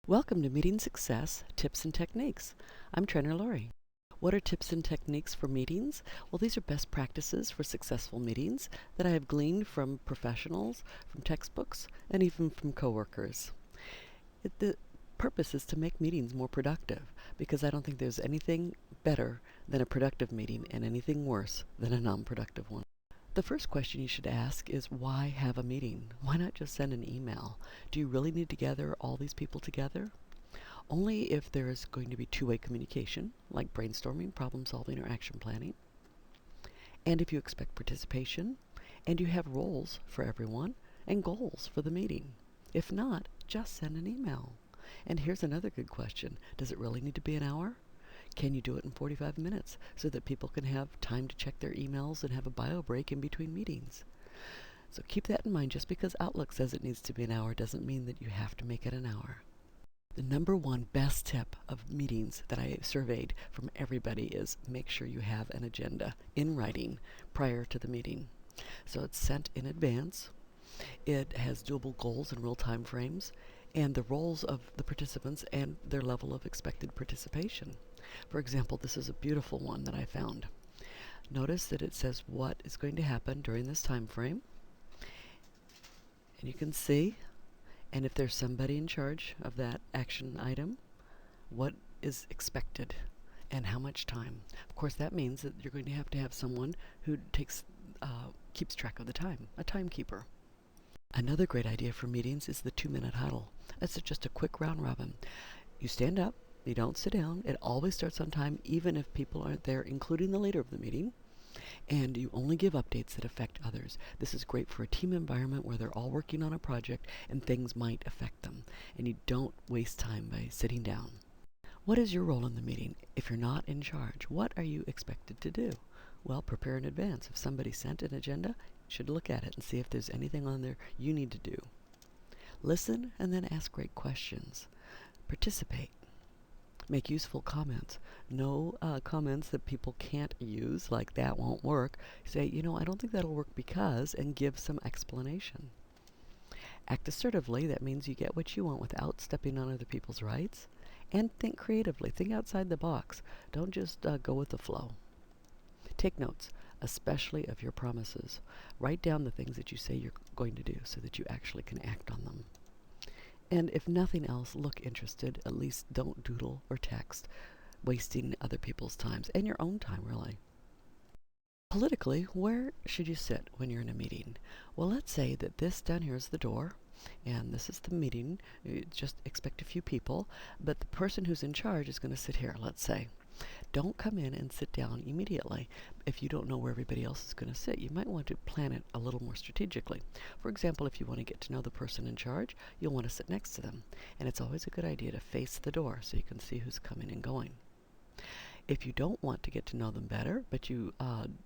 Welcome to Meeting Success Tips and Techniques. I'm Trainer Lori. What are tips and techniques for meetings? Well, these are best practices for successful meetings that I have gleaned from professionals, from textbooks, and even from coworkers. The purpose is to make meetings more productive because I don't think there's anything better than a productive meeting and anything worse than a non-productive one. The first question you should ask is, why have a meeting? Why not just send an email? Do you really need to gather all these people together? Only if there is going to be two-way communication, like brainstorming, problem solving, or action planning. And if you expect participation, and you have roles for everyone, and goals for the meeting. If not, just send an email. And here's another good question. Does it really need to be an hour? Can you do it in 45 minutes so that people can have time to check their emails and have a bio break in between meetings? So keep that in mind. Just because Outlook says it needs to be an hour doesn't mean that you have to make it an hour. The number one best tip of meetings that I surveyed from everybody is make sure you have an agenda in writing prior to the meeting. So it's sent in advance. It has doable goals and real time frames and the roles of the participants and their level of expected participation. For example, this is a beautiful one that I found. Notice that it says what is going to happen during this time frame. And you can see, and if there's somebody in charge of that action item, what is expected and how much time. Of course, that means that you're going to have someone who keeps track of the time, a timekeeper. Another great idea for meetings is the 2-minute huddle. It's just a quick round robin. You stand up, you don't sit down. It always starts on time, even if people aren't there, including the leader of the meeting. And you only give updates that affect others. This is great for a team environment where they're all working on a project and things might affect them. And you don't waste time by sitting down. What is your role in the meeting? If you're not in charge, what are you expected to do? Well, prepare in advance. If somebody sent an agenda, you should look at it and see if there's anything on there you need to do. Listen and then ask great questions. Participate. Make useful comments. No comments that people can't use, like that won't work. Say, I don't think that'll work because, and give some explanation. Act assertively. That means you get what you want without stepping on other people's rights. And think creatively. Think outside the box. Don't just go with the flow. Take notes, especially of your promises. Write down the things that you say you're going to do so that you actually can act on them. And if nothing else, look interested. At least don't doodle or text, wasting other people's times and your own time, really. Politically, where should you sit when you're in a meeting? Well, let's say that this down here is the door, and this is the meeting. You just expect a few people, but the person who's in charge is going to sit here, let's say. Don't come in and sit down immediately if you don't know where everybody else is going to sit. You might want to plan it a little more strategically. For example, if you want to get to know the person in charge, you'll want to sit next to them. And it's always a good idea to face the door so you can see who's coming and going. If you don't want to get to know them better, but you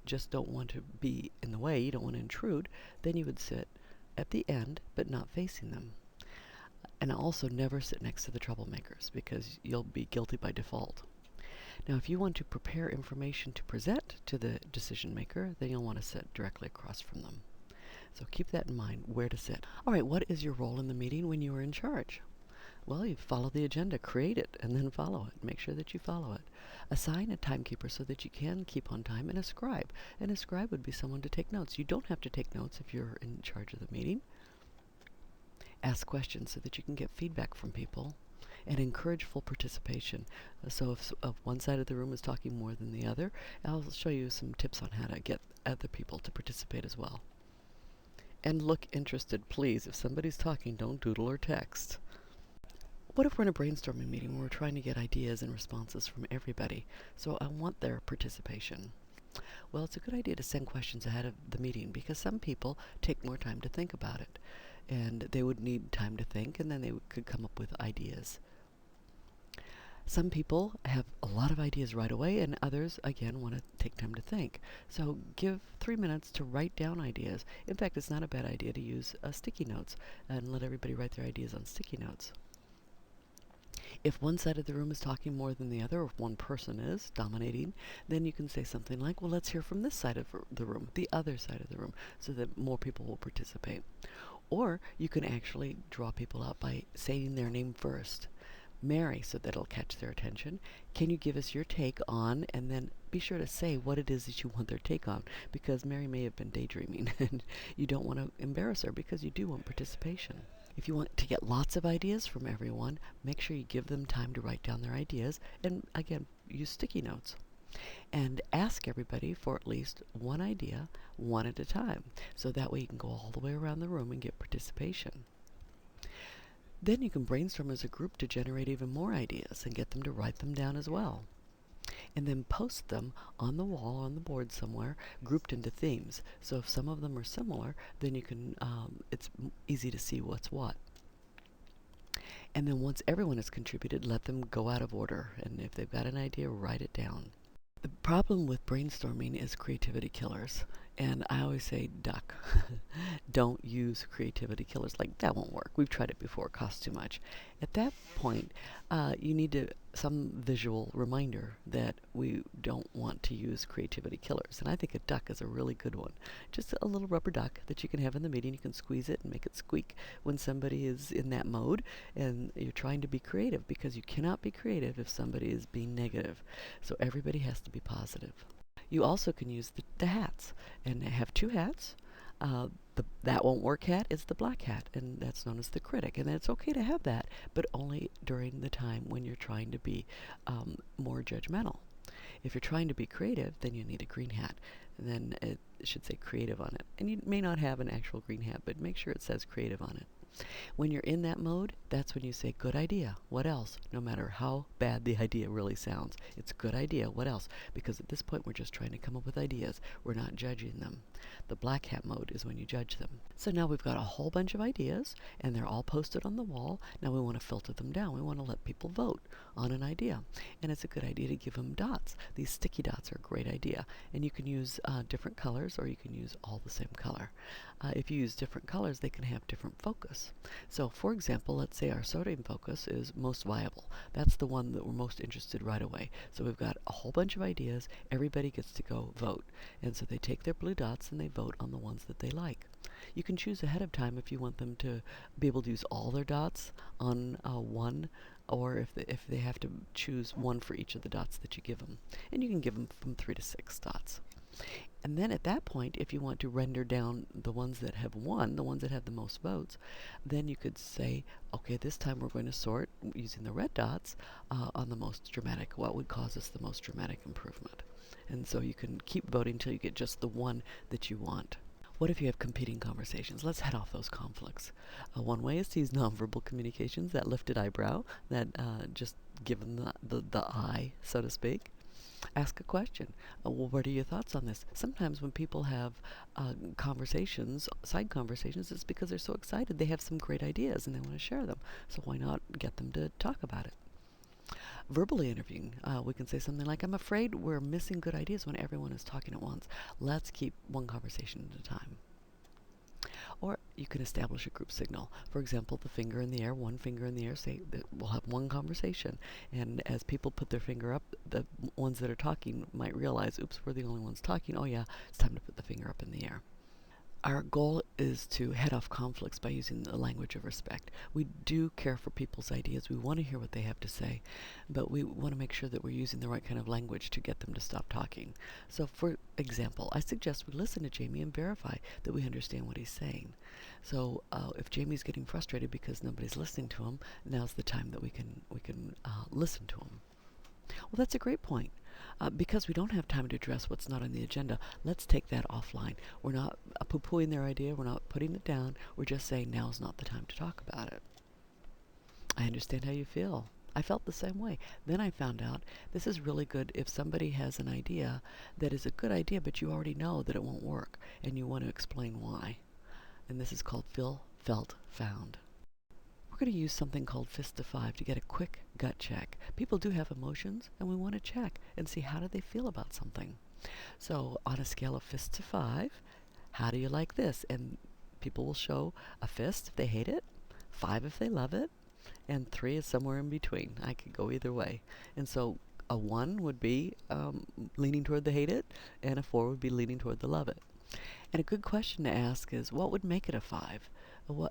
just don't want to be in the way, you don't want to intrude, then you would sit at the end, but not facing them. And also never sit next to the troublemakers because you'll be guilty by default. Now, if you want to prepare information to present to the decision maker, then you'll want to sit directly across from them. So keep that in mind, where to sit. All right, what is your role in the meeting when you are in charge? Well, you follow the agenda, create it, and then follow it. Make sure that you follow it. Assign a timekeeper so that you can keep on time, and a scribe. And a scribe would be someone to take notes. You don't have to take notes if you're in charge of the meeting. Ask questions so that you can get feedback from people. And encourage full participation. So if one side of the room is talking more than the other, I'll show you some tips on how to get other people to participate as well. And look interested, please. If somebody's talking, don't doodle or text. What if we're in a brainstorming meeting where we're trying to get ideas and responses from everybody? So I want their participation. Well, it's a good idea to send questions ahead of the meeting because some people take more time to think about it. And they would need time to think, and then they could come up with ideas. Some people have a lot of ideas right away, and others, again, want to take time to think. So give 3 minutes to write down ideas. In fact, it's not a bad idea to use sticky notes and let everybody write their ideas on sticky notes. If one side of the room is talking more than the other, or if one person is dominating, then you can say something like, well, let's hear from this side of the room, the other side of the room, so that more people will participate. Or you can actually draw people out by saying their name first. Mary, so that it'll catch their attention. Can you give us your take on, and then be sure to say what it is that you want their take on, because Mary may have been daydreaming and you don't want to embarrass her because you do want participation. If you want to get lots of ideas from everyone, make sure you give them time to write down their ideas, and again, use sticky notes. And ask everybody for at least one idea, one at a time, so that way you can go all the way around the room and get participation. Then you can brainstorm as a group to generate even more ideas and get them to write them down as well. And then post them on the wall, on the board somewhere, grouped into themes. So if some of them are similar, then you can, it's easy to see what's what. And then once everyone has contributed, let them go out of order. And if they've got an idea, write it down. The problem with brainstorming is creativity killers. And I always say duck. Don't use creativity killers. Like, that won't work. We've tried it before. It costs too much. At that point, you need some visual reminder that we don't want to use creativity killers. And I think a duck is a really good one. Just a little rubber duck that you can have in the meeting. You can squeeze it and make it squeak when somebody is in that mode and you're trying to be creative, because you cannot be creative if somebody is being negative. So everybody has to be positive. You also can use the hats, and have two hats. The that won't work hat is the black hat, and that's known as the critic. And it's okay to have that, but only during the time when you're trying to be more judgmental. If you're trying to be creative, then you need a green hat. And then it should say creative on it. And you may not have an actual green hat, but make sure it says creative on it. When you're in that mode, that's when you say, good idea, what else? No matter how bad the idea really sounds. It's good idea, what else? Because at this point, we're just trying to come up with ideas. We're not judging them. The black hat mode is when you judge them. So now we've got a whole bunch of ideas, and they're all posted on the wall. Now we want to filter them down. We want to let people vote on an idea. And it's a good idea to give them dots. These sticky dots are a great idea. And you can use different colors, or you can use all the same color. If you use different colors, they can have different focus. So, for example, let's say our sodium focus is most viable. That's the one that we're most interested right away. So we've got a whole bunch of ideas. Everybody gets to go vote. And so they take their blue dots and they vote on the ones that they like. You can choose ahead of time if you want them to be able to use all their dots on one, or if they have to choose one for each of the dots that you give them. And you can give them from 3 to 6 dots. And then at that point, if you want to render down the ones that have won, the ones that have the most votes, then you could say, okay, this time we're going to sort using the red dots on the most dramatic, what would cause us the most dramatic improvement. And so you can keep voting until you get just the one that you want. What if you have competing conversations? Let's head off those conflicts. One way is to use nonverbal communications, that lifted eyebrow, that just give them the eye, so to speak. Ask a question. Well, what are your thoughts on this? Sometimes when people have conversations, side conversations, it's because they're so excited. They have some great ideas and they want to share them. So why not get them to talk about it? Verbally interviewing, we can say something like, I'm afraid we're missing good ideas when everyone is talking at once. Let's keep one conversation at a time. Or you can establish a group signal. For example, the finger in the air, one finger in the air, say that we'll have one conversation. And as people put their finger up, the ones that are talking might realize, oops, we're the only ones talking. Oh yeah, it's time to put the finger up in the air. Our goal is to head off conflicts by using the language of respect. We do care for people's ideas. We want to hear what they have to say, but we want to make sure that we're using the right kind of language to get them to stop talking. So, for example, I suggest we listen to Jamie and verify that we understand what he's saying. So, if Jamie's getting frustrated because nobody's listening to him, now's the time that we can listen to him. Well, that's a great point. Because we don't have time to address what's not on the agenda, let's take that offline. We're not poo-pooing their idea. We're not putting it down. We're just saying now's not the time to talk about it. I understand how you feel. I felt the same way. Then I found out this is really good if somebody has an idea that is a good idea, but you already know that it won't work, and you want to explain why. And this is called Feel, Felt, Found. We're going to use something called Fist to 5 to get a quick gut check. People do have emotions, and we want to check and see how do they feel about something. So on a scale of fist to 5, how do you like this? And people will show a fist if they hate it, 5 if they love it, and 3 is somewhere in between. I could go either way. And so a 1 would be leaning toward the hate it, and a 4 would be leaning toward the love it. And a good question to ask is, what would make it a 5?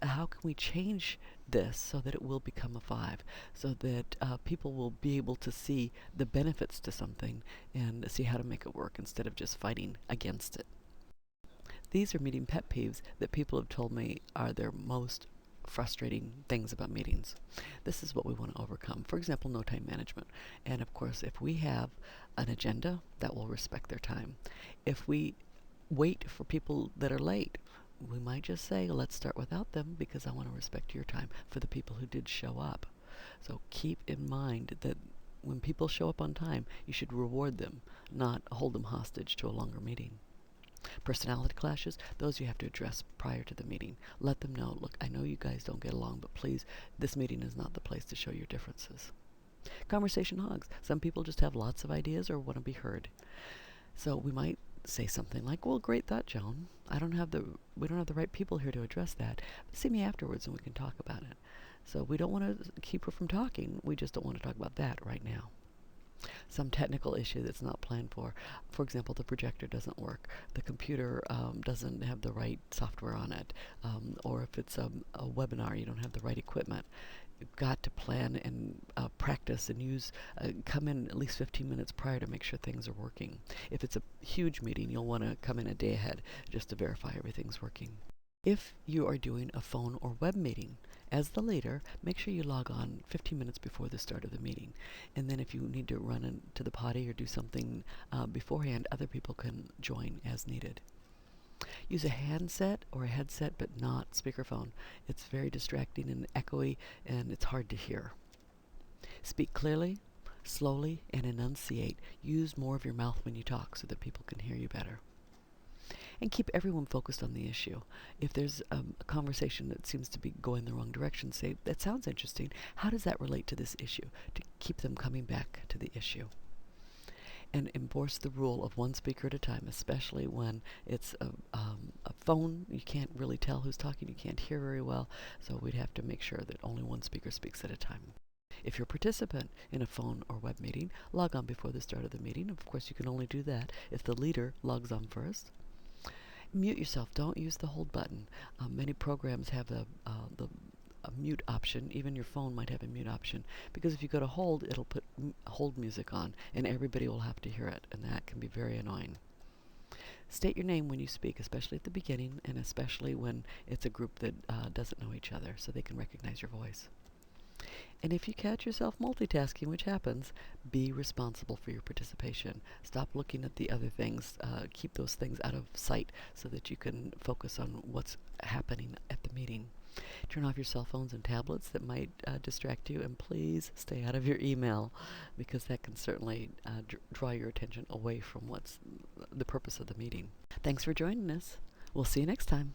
How can we change this so that it will become a 5, so that people will be able to see the benefits to something and see how to make it work instead of just fighting against it. These are meeting pet peeves that people have told me are their most frustrating things about meetings. This is what we want to overcome. For example, no time management. And of course, if we have an agenda, that will respect their time. If we wait for people that are late, we might just say, let's start without them because I want to respect your time for the people who did show up. So keep in mind that when people show up on time, you should reward them, not hold them hostage to a longer meeting. Personality clashes, those you have to address prior to the meeting. Let them know, look, I know you guys don't get along, but please, this meeting is not the place to show your differences. Conversation hogs. Some people just have lots of ideas or want to be heard. So we might say something like, well, great thought, Joan. We don't have the right people here to address that. See me afterwards and we can talk about it. So we don't want to keep her from talking. We just don't want to talk about that right now. Some technical issue that's not planned for. For example, the projector doesn't work. The computer doesn't have the right software on it. Or if it's a webinar, you don't have the right equipment. You've got to plan and practice and come in at least 15 minutes prior to make sure things are working. If it's a huge meeting, you'll want to come in a day ahead just to verify everything's working. If you are doing a phone or web meeting, as the leader, make sure you log on 15 minutes before the start of the meeting. And then if you need to run into the potty or do something beforehand, other people can join as needed. Use a handset or a headset, but not speakerphone. It's very distracting and echoey, and it's hard to hear. Speak clearly, slowly, and enunciate. Use more of your mouth when you talk so that people can hear you better. And keep everyone focused on the issue. If there's a conversation that seems to be going the wrong direction, say, that sounds interesting. How does that relate to this issue? To keep them coming back to the issue. And enforce the rule of one speaker at a time, especially when it's a phone. You can't really tell who's talking. You can't hear very well. So we'd have to make sure that only one speaker speaks at a time. If you're a participant in a phone or web meeting, log on before the start of the meeting. Of course, you can only do that if the leader logs on first. Mute yourself. Don't use the hold button. Many programs have a mute option. Even your phone might have a mute option, because if you go to hold, it'll put hold music on, and everybody will have to hear it, and that can be very annoying. State your name when you speak, especially at the beginning, and especially when it's a group that doesn't know each other, so they can recognize your voice. And if you catch yourself multitasking, which happens, be responsible for your participation. Stop looking at the other things. Keep those things out of sight so that you can focus on what's happening at the meeting. Turn off your cell phones and tablets that might distract you, and please stay out of your email, because that can certainly draw your attention away from what's the purpose of the meeting. Thanks for joining us. We'll see you next time.